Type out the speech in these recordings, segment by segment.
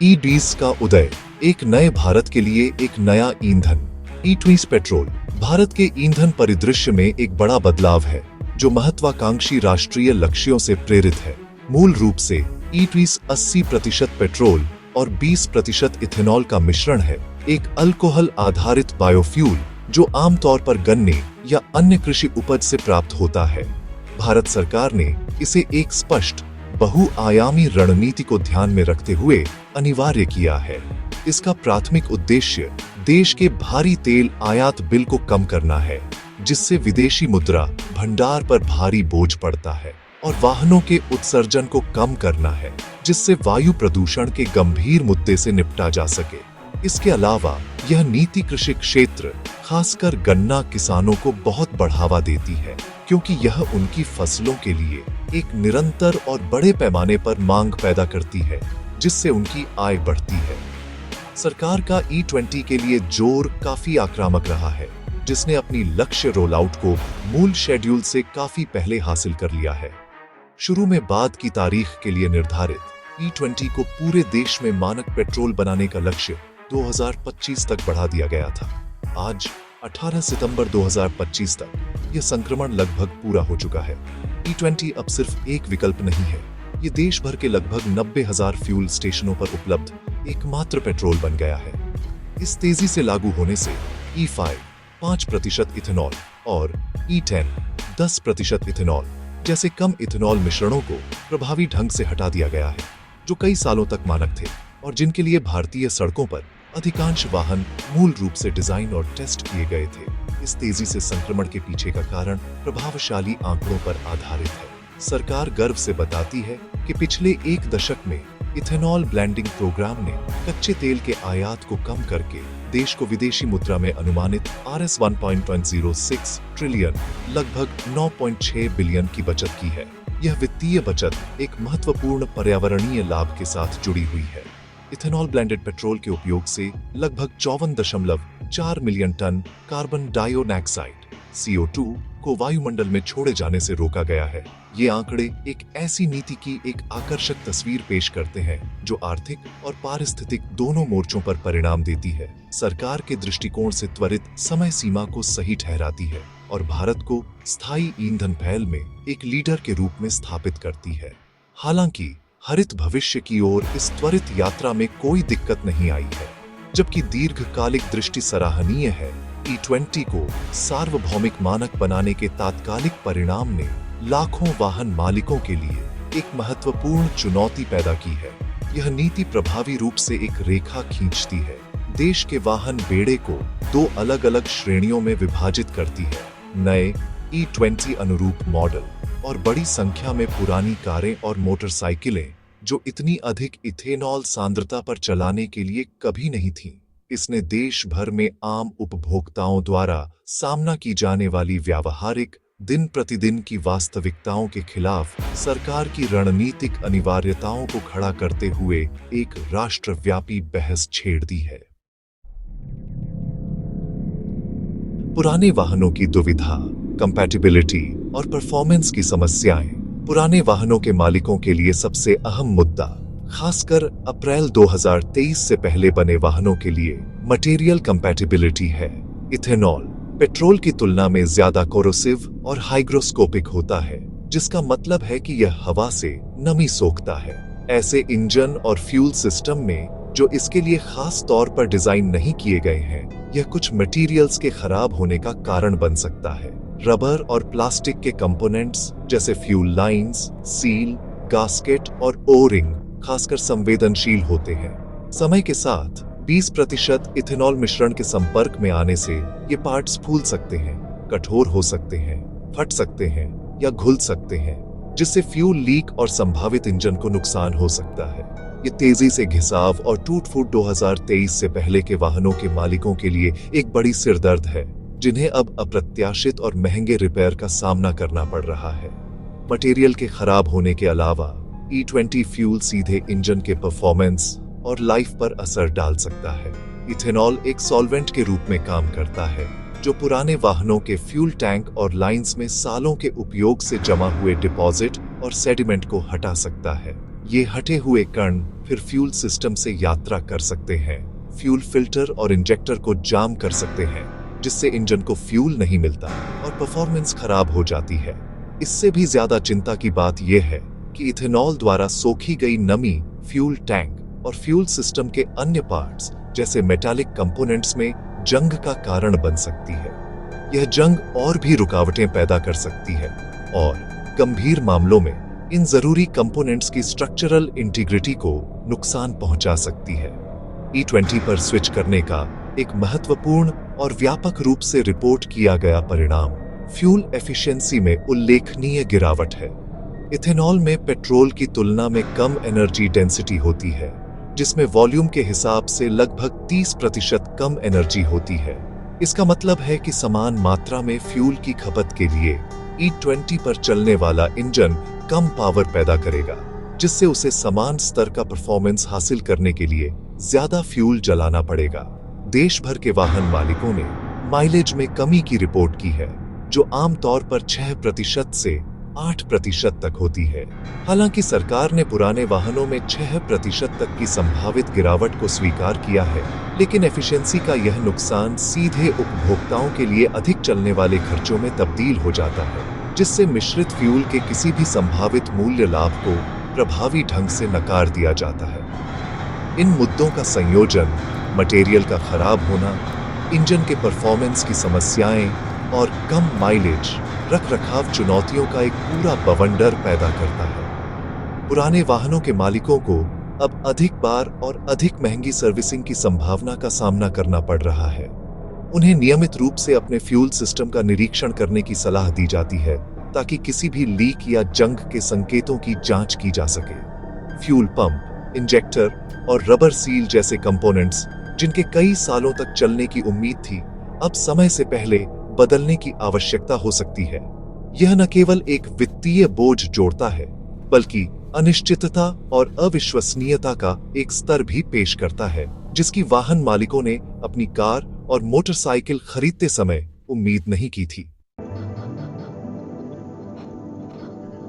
ई-20 का उदय, एक नए भारत के लिए एक नया ईंधन। ई-20 पेट्रोल भारत के ईंधन परिदृश्य में एक बड़ा बदलाव है, जो महत्वाकांक्षी राष्ट्रीय लक्ष्यों से प्रेरित है। मूल रूप से ई-20 80% पेट्रोल और 20% इथेनॉल का मिश्रण है, एक अल्कोहल आधारित बायोफ्यूल जो आमतौर पर गन्ने या अन्य कृषि उपज से प्राप्त होता है। भारत सरकार ने इसे एक स्पष्ट बहुआयामी रणनीति को ध्यान में रखते हुए अनिवार्य किया है। इसका प्राथमिक उद्देश्य देश के भारी तेल आयात बिल को कम करना है, जिससे विदेशी मुद्रा भंडार पर भारी बोझ पड़ता है, और वाहनों के उत्सर्जन को कम करना है, जिससे वायु प्रदूषण के गंभीर मुद्दे से निपटा जा सके। इसके अलावा यह नीति कृषि क्षेत्र, खासकर गन्ना किसानों को बहुत बढ़ावा देती है, क्योंकि यह उनकी फसलों के लिए एक निरंतर और बड़े पैमाने पर मांग पैदा करती है, जिससे उनकी आय बढ़ती है। सरकार का ई-20 के लिए जोर काफी आक्रामक रहा है, जिसने अपनी लक्ष्य रोल आउट को मूल शेड्यूल से काफी पहले हासिल कर लिया है। शुरू में बाद की तारीख के लिए निर्धारित ई-20 को पूरे देश में मानक पेट्रोल बनाने का लक्ष्य 2025 तक बढ़ा दिया गया था। आज 18 सितंबर 2025 तक यह संक्रमण लगभग पूरा हो चुका है। ई-20 अब सिर्फ एक विकल्प नहीं है, ये देश भर के लगभग 90,000 फ्यूल स्टेशनों पर उपलब्ध एकमात्र पेट्रोल बन गया है। इस तेजी से लागू होने से ई-5 5% इथेनॉल और ई-10 10% इथेनॉल जैसे कम इथेनॉल मिश्रणों को प्रभावी ढंग से हटा दिया गया है, जो कई सालों तक मानक थे और जिनके लिए भारतीय सड़कों पर अधिकांश वाहन मूल रूप से डिजाइन और टेस्ट किए गए थे। इस तेजी से संक्रमण के पीछे का कारण प्रभावशाली आंकड़ों पर आधारित है। सरकार गर्व से बताती है कि पिछले एक दशक में इथेनॉल ब्लेंडिंग प्रोग्राम ने कच्चे तेल के आयात को कम करके देश को विदेशी मुद्रा में अनुमानित Rs 1.06 ट्रिलियन लगभग 9.6 बिलियन की बचत की है। यह वित्तीय बचत एक महत्वपूर्ण पर्यावरणीय लाभ के साथ जुड़ी हुई है। इथेनॉल ब्लेंडेड पेट्रोल के उपयोग से लगभग 54.4 million ton carbon dioxide CO2 को वायुमंडल में छोड़े जाने से रोका गया है। ये आंकड़े एक ऐसी नीति की एक आकर्षक तस्वीर पेश करते हैं जो आर्थिक और पारिस्थितिक दोनों मोर्चों पर परिणाम देती है, सरकार के दृष्टिकोण से त्वरित समय सीमा को सही ठहराती है और भारत को स्थायी ईंधन पहल में एक लीडर के रूप में स्थापित करती है। हालांकि हरित भविष्य की ओर इस त्वरित यात्रा में कोई दिक्कत नहीं आई है। जबकि दीर्घकालिक दृष्टि सराहनीय है, ई-20 को सार्वभौमिक मानक बनाने के तात्कालिक परिणाम ने लाखों वाहन मालिकों के लिए एक महत्वपूर्ण चुनौती पैदा की है। यह नीति प्रभावी रूप से एक रेखा खींचती है, देश के वाहन बेड़े को दो अलग अलग श्रेणियों में विभाजित करती है, नए ई-20 अनुरूप मॉडल और बड़ी संख्या में पुरानी कारें और मोटरसाइकिलें जो इतनी अधिक इथेनॉल सांद्रता पर चलाने के लिए कभी नहीं थीं। इसने देश भर में आम उपभोक्ताओं द्वारा सामना की जाने वाली व्यावहारिक दिन प्रतिदिन की वास्तविकताओं के खिलाफ सरकार की रणनीतिक अनिवार्यताओं को खड़ा करते हुए एक राष्ट्रव्यापी बहस छेड़ दी है। पुराने वाहनों की दुविधा, कंपैटिबिलिटी और परफॉर्मेंस की समस्याएं पुराने वाहनों के मालिकों के लिए सबसे अहम मुद्दा, खासकर अप्रैल 2023 से पहले बने वाहनों के लिए मटेरियल कंपैटिबिलिटी है। इथेनॉल पेट्रोल की तुलना में ज्यादा कोरोसिव और हाइग्रोस्कोपिक होता है, जिसका मतलब है कि यह हवा से नमी सोखता है। ऐसे इंजन और फ्यूल सिस्टम में जो इसके लिए खास तौर पर डिजाइन नहीं किए गए हैं, यह कुछ मटेरियल्स के खराब होने का कारण बन सकता है। रबर और प्लास्टिक के कंपोनेंट्स जैसे फ्यूल लाइंस, सील, गास्केट और ओ-रिंग खासकर संवेदनशील होते हैं। समय के साथ 20% इथेनॉल मिश्रण के संपर्क में आने से ये पार्ट्स फूल सकते हैं, कठोर हो सकते हैं, फट सकते हैं या घुल सकते हैं, जिससे फ्यूल लीक और संभावित इंजन को नुकसान हो सकता है। ये तेजी से घिसाव और टूट-फूट 2023 से पहले के वाहनों के मालिकों के लिए एक बड़ी सिरदर्द है, जिन्हें अब अप्रत्याशित और महंगे रिपेयर का सामना करना पड़ रहा है। मटेरियल के खराब होने के अलावा ई-20 फ्यूल सीधे इंजन के परफॉर्मेंस और लाइफ पर असर डाल सकता है। इथेनॉल एक सॉल्वेंट के रूप में काम करता है, जो पुराने वाहनों के फ्यूल टैंक और लाइंस में सालों के उपयोग से जमा हुए डिपॉजिट और सेडिमेंट को हटा सकता है। ये हटे हुए कण फिर फ्यूल सिस्टम से यात्रा कर सकते हैं, फ्यूल फिल्टर और इंजेक्टर को जाम कर सकते हैं, जिससे इंजन को फ्यूल नहीं मिलता और परफॉर्मेंस खराब हो जाती है। इससे भी ज्यादा चिंता की बात यह है कि इथेनॉल द्वारा सोखी गई नमी फ्यूल टैंक और फ्यूल सिस्टम के अन्य पार्ट्स जैसे मेटालिक कंपोनेंट्स में जंग का कारण बन सकती है। यह जंग और भी रुकावटें पैदा कर सकती है और गंभीर मामलों में इन जरूरी कंपोनेंट्स की स्ट्रक्चरल इंटीग्रिटी को नुकसान पहुंचा सकती है। E20 पर स्विच करने का एक महत्वपूर्ण और व्यापक रूप से रिपोर्ट किया गया परिणाम फ्यूल एफिशिएंसी में उल्लेखनीय गिरावट है। इथेनॉल में पेट्रोल की तुलना में कम एनर्जी डेंसिटी होती है, जिसमें वॉल्यूम के हिसाब से लगभग 30% कम एनर्जी होती है। इसका मतलब है कि समान मात्रा में फ्यूल की खपत के लिए E20 पर चलने वाला इंजन कम पावर पैदा करेगा, जिससे उसे समान स्तर का परफॉर्मेंस हासिल करने के लिए ज्यादा फ्यूल जलाना पड़ेगा। देश भर के वाहन मालिकों ने माइलेज में कमी की रिपोर्ट की है, जो आमतौर पर 6% से 8% तक होती है। हालांकि सरकार ने पुराने वाहनों में 6% तक की संभावित गिरावट को स्वीकार किया है, लेकिन एफिशिएंसी का यह नुकसान सीधे उपभोक्ताओं के लिए अधिक चलने वाले खर्चों में तब्दील हो जाता है, जिससे मिश्रित फ्यूल के किसी भी संभावित मूल्य लाभ को प्रभावी ढंग से नकार दिया जाता है। इन मुद्दों का संयोजन, मटेरियल का खराब होना, इंजन के परफॉर्मेंस की समस्याएं और कम माइलेज रखरखाव चुनौतियों का एक पूरा बवंडर पैदा करता है। पुराने वाहनों के मालिकों को अब अधिक बार और अधिक महंगी सर्विसिंग की संभावना का सामना करना पड़ रहा है। उन्हें नियमित रूप से अपने फ्यूल सिस्टम का निरीक्षण करने की सलाह दी जाती है, ताकि किसी भी लीक या जंग के संकेतों की जांच की जा सके। फ्यूल पंप, इंजेक्टर और रबर सील जैसे कंपोनेंट्स, जिनके कई सालों तक चलने की उम्मीद थी, अब समय से पहले बदलने की आवश्यकता हो सकती है। यह न केवल एक वित्तीय बोझ जोड़ता है, बल्कि अनिश्चितता और अविश्वसनीयता का एक स्तर भी पेश करता है, जिसकी वाहन मालिकों ने अपनी कार और मोटरसाइकिल खरीदते समय उम्मीद नहीं की थी।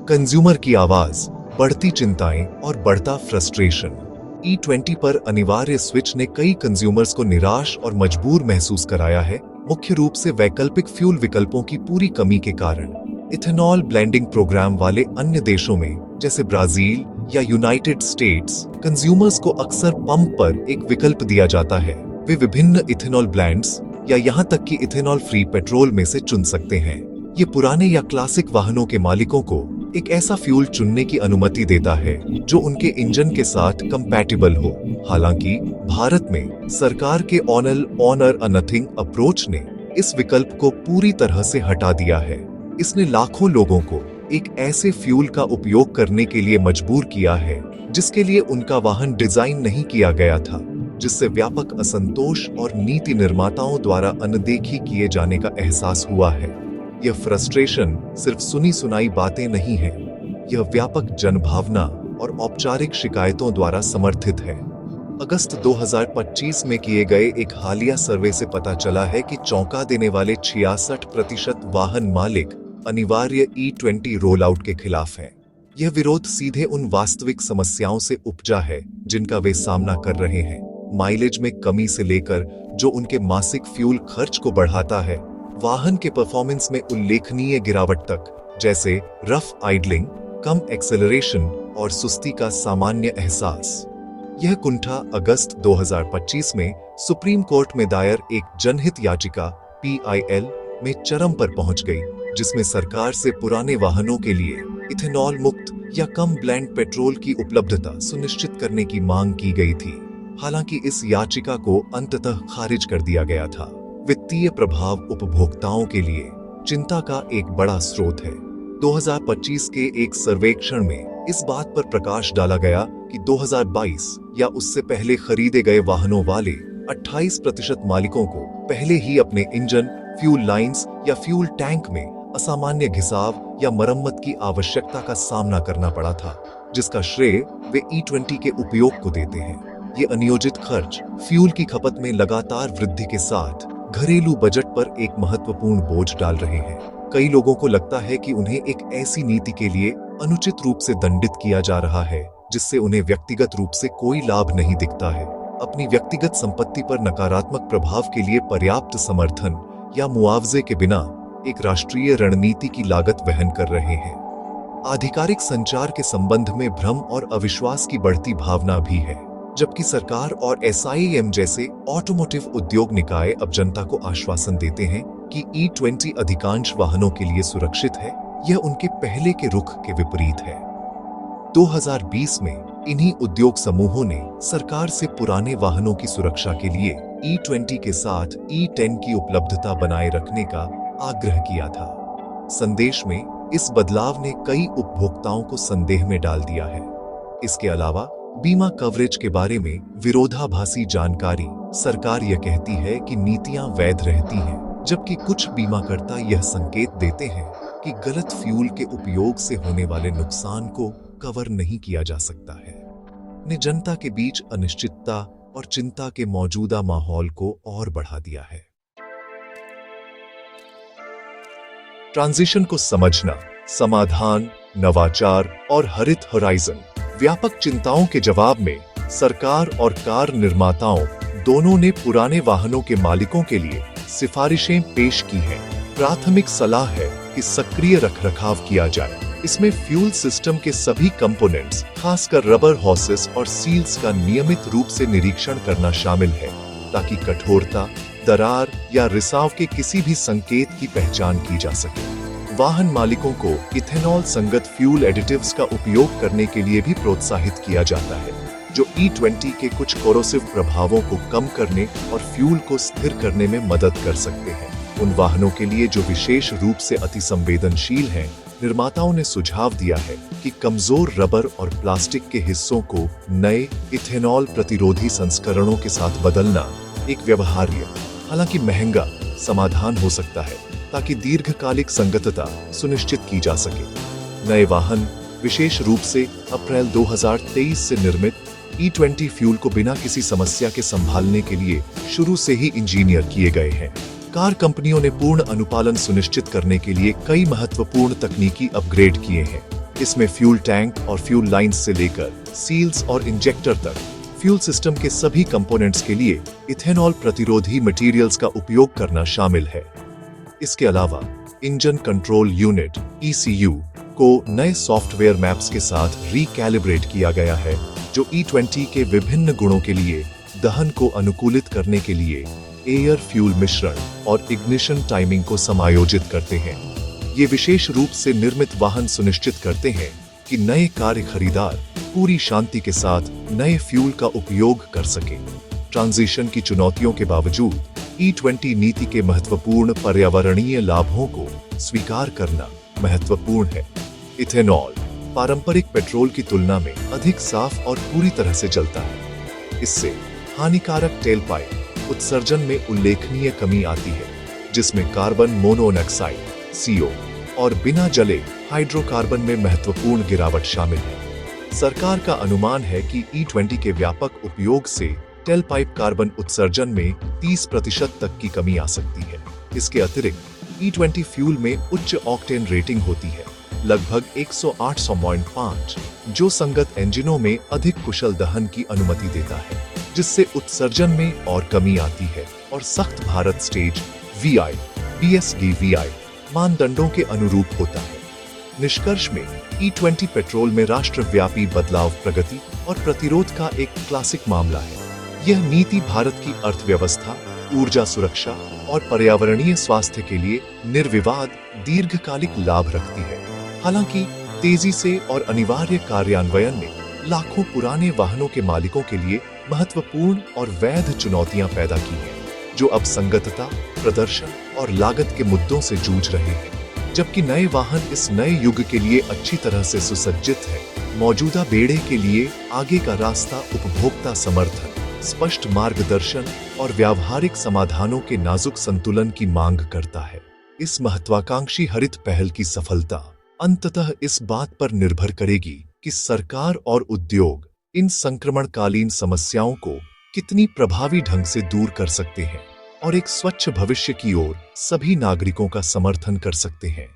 कंज्यूमर की आवाज, बढ़ती चिंताएं और बढ़ता फ्रस्ट्रेशन। E20 पर अनिवार्य स्विच ने कई कंज्यूमर्स को निराश और मजबूर महसूस कराया है, मुख्य रूप से वैकल्पिक फ्यूल विकल्पों की पूरी कमी के कारण। इथेनॉल ब्लेंडिंग प्रोग्राम वाले अन्य देशों में, जैसे ब्राजील या यूनाइटेड स्टेट्स, कंज्यूमर्स को अक्सर पंप पर एक विकल्प दिया जाता है। वे विभिन्न इथेनॉल ब्लेंड्स या यहाँ तक कि इथेनॉल फ्री पेट्रोल में से चुन सकते हैं। ये पुराने या क्लासिक वाहनों के मालिकों को एक ऐसा फ्यूल चुनने की अनुमति देता है जो उनके इंजन के साथ कंपैटिबल हो। हालांकि भारत में सरकार के ऑनर अ नथिंग अप्रोच ने इस विकल्प को पूरी तरह से हटा दिया है। इसने लाखों लोगों को एक ऐसे फ्यूल का उपयोग करने के लिए मजबूर किया है जिसके लिए उनका वाहन डिजाइन नहीं किया गया था, जिससे व्यापक असंतोष और नीति निर्माताओं द्वारा अनदेखी किए जाने का एहसास हुआ है। यह फ्रस्ट्रेशन सिर्फ सुनी सुनाई बातें नहीं है, यह व्यापक जनभावना और औपचारिक शिकायतों द्वारा समर्थित है। अगस्त 2025 में किए गए एक हालिया सर्वे से पता चला है कि चौंका देने वाले 66% वाहन मालिक अनिवार्य E20 रोल आउट के खिलाफ हैं। यह विरोध सीधे उन वास्तविक समस्याओं से उपजा है जिनका वे सामना कर रहे हैं, माइलेज में कमी से लेकर जो उनके मासिक फ्यूल खर्च को बढ़ाता है, वाहन के परफॉर्मेंस में उल्लेखनीय गिरावट तक, जैसे रफ आइडलिंग, कम एक्सेलरेशन और सुस्ती का सामान्य एहसास। यह कुंठा अगस्त 2025 में सुप्रीम कोर्ट में दायर एक जनहित याचिका PIL में चरम पर पहुंच गई, जिसमें सरकार से पुराने वाहनों के लिए इथेनॉल मुक्त या कम ब्लेंड पेट्रोल की उपलब्धता सुनिश्चित करने की मांग की गई थी। हालांकि इस याचिका को अंततः खारिज कर दिया गया था। वित्तीय प्रभाव उपभोक्ताओं के लिए चिंता का एक बड़ा स्रोत है। 2025 के एक सर्वेक्षण में इस बात पर प्रकाश डाला गया कि 2022 या उससे पहले खरीदे गए वाहनों वाले 28% मालिकों को पहले ही अपने इंजन, फ्यूल लाइंस या फ्यूल टैंक में असामान्य घिसाव या मरम्मत की आवश्यकता का सामना करना पड़ा था, जिसका श्रेय वे E20 के उपयोग को देते हैं। ये अनियोजित खर्च फ्यूल की खपत में लगातार वृद्धि के साथ घरेलू बजट पर एक महत्वपूर्ण बोझ डाल रहे हैं। कई लोगों को लगता है कि उन्हें एक ऐसी नीति के लिए अनुचित रूप से दंडित किया जा रहा है जिससे उन्हें व्यक्तिगत रूप से कोई लाभ नहीं दिखता है, अपनी व्यक्तिगत संपत्ति पर नकारात्मक प्रभाव के लिए पर्याप्त समर्थन या मुआवजे के बिना एक राष्ट्रीय रणनीति की लागत वहन कर रहे हैं। आधिकारिक संचार के संबंध में भ्रम और अविश्वास की बढ़ती भावना भी है, जबकि सरकार और SIAM जैसे ऑटोमोटिव उद्योग निकाय अब जनता को आश्वासन देते हैं कि E20 अधिकांश वाहनों के लिए सुरक्षित है। यह उनके पहले के रुख के विपरीत है। 2020 में इन्हीं उद्योग समूहों ने सरकार से पुराने वाहनों की सुरक्षा के लिए E20 के साथ E10 की उपलब्धता बनाए रखने का आग्रह किया था। संदेश में इस बदलाव ने कई उपभोक्ताओं को संदेह में डाल दिया है। इसके अलावा बीमा कवरेज के बारे में विरोधाभासी जानकारी। सरकार यह कहती है कि नीतियां वैध रहती हैं, जबकि कुछ बीमाकर्ता यह संकेत देते हैं कि गलत फ्यूल के उपयोग से होने वाले नुकसान को कवर नहीं किया जा सकता है। ने जनता के बीच अनिश्चितता और चिंता के मौजूदा माहौल को और बढ़ा दिया है। ट्रांजिशन को समझना, समाधान, नवाचार और हरित होराइजन। व्यापक चिंताओं के जवाब में सरकार और कार निर्माताओं दोनों ने पुराने वाहनों के मालिकों के लिए सिफारिशें पेश की हैं। प्राथमिक सलाह है कि सक्रिय रखरखाव किया जाए। इसमें फ्यूल सिस्टम के सभी कंपोनेंट्स, खासकर रबर हॉसेस और सील्स का नियमित रूप से निरीक्षण करना शामिल है, ताकि कठोरता, दरार या रिसाव के किसी भी संकेत की पहचान की जा सके। वाहन मालिकों को इथेनॉल संगत फ्यूल एडिटिव्स का उपयोग करने के लिए भी प्रोत्साहित किया जाता है, जो E20 के कुछ कोरोसिव प्रभावों को कम करने और फ्यूल को स्थिर करने में मदद कर सकते हैं। उन वाहनों के लिए जो विशेष रूप से अतिसंवेदनशील हैं, निर्माताओं ने सुझाव दिया है कि कमजोर रबर और प्लास्टिक के हिस्सों को नए इथेनॉल प्रतिरोधी संस्करणों के साथ बदलना एक व्यवहार्य, हालांकि महंगा समाधान हो सकता है, ताकि दीर्घकालिक संगतता सुनिश्चित की जा सके। नए वाहन, विशेष रूप से अप्रैल 2023 से निर्मित E20 फ्यूल को बिना किसी समस्या के संभालने के लिए शुरू से ही इंजीनियर किए गए हैं। कार कंपनियों ने पूर्ण अनुपालन सुनिश्चित करने के लिए कई महत्वपूर्ण तकनीकी अपग्रेड किए हैं। इसमें फ्यूल टैंक और फ्यूल लाइंस से लेकर सील्स और इंजेक्टर तक फ्यूल सिस्टम के सभी कंपोनेंट्स के लिए इथेनॉल प्रतिरोधी मटेरियल्स का उपयोग करना शामिल है। इसके अलावा इंजन कंट्रोल यूनिट ECU को नए सॉफ्टवेयर मैप्स के साथ रिकैलिब्रेट किया गया है, जो E20 के विभिन्न गुणों के लिए दहन को अनुकूलित करने के लिए एयर फ्यूल मिश्रण और इग्निशन टाइमिंग को समायोजित करते हैं। ये विशेष रूप से निर्मित वाहन सुनिश्चित करते हैं कि नए कार खरीदार पूरी शांति के साथ नए फ्यूल का उपयोग कर सके। ट्रांजिशन की चुनौतियों के बावजूद E20 नीति के महत्वपूर्ण पर्यावरणीय लाभों को स्वीकार करना महत्वपूर्ण है। इथेनॉल पारंपरिक पेट्रोल की तुलना में अधिक साफ और पूरी तरह से जलता है। इससे हानिकारक टेलपाइप उत्सर्जन में उल्लेखनीय कमी आती है, जिसमें कार्बन मोनोऑक्साइड CO और बिना जले हाइड्रोकार्बन में महत्वपूर्ण गिरावट शामिल है। सरकार का अनुमान है कि E20 के व्यापक उपयोग से टेलपाइप कार्बन उत्सर्जन में 30% तक की कमी आ सकती है। इसके अतिरिक्त E20 फ्यूल में उच्च ऑक्टेन रेटिंग होती है, लगभग 108.5, जो संगत इंजनों में अधिक कुशल दहन की अनुमति देता है, जिससे उत्सर्जन में और कमी आती है और सख्त Bharat stage VI, BSD VI मानदंडों के अनुरूप होता है। निष्कर्ष में E20 पेट्रोल में राष्ट्रव्यापी बदलाव प्रगति और प्रतिरोध का एक क्लासिक मामला है। यह नीति भारत की अर्थव्यवस्था, ऊर्जा सुरक्षा और पर्यावरणीय स्वास्थ्य के लिए निर्विवाद दीर्घकालिक लाभ रखती है। हालांकि तेजी से और अनिवार्य कार्यान्वयन ने लाखों पुराने वाहनों के मालिकों के लिए महत्वपूर्ण और वैध चुनौतियां पैदा की हैं, जो अब संगतता, प्रदर्शन और लागत के मुद्दों से जूझ रहे हैं। जबकि नए वाहन इस नए युग के लिए अच्छी तरह से सुसज्जित है, मौजूदा बेड़े के लिए आगे का रास्ता उपभोक्ता समर्थन, स्पष्ट मार्गदर्शन और व्यावहारिक समाधानों के नाजुक संतुलन की मांग करता है। इस महत्वाकांक्षी हरित पहल की सफलता अंततः इस बात पर निर्भर करेगी कि सरकार और उद्योग इन संक्रमणकालीन समस्याओं को कितनी प्रभावी ढंग से दूर कर सकते हैं और एक स्वच्छ भविष्य की ओर सभी नागरिकों का समर्थन कर सकते हैं।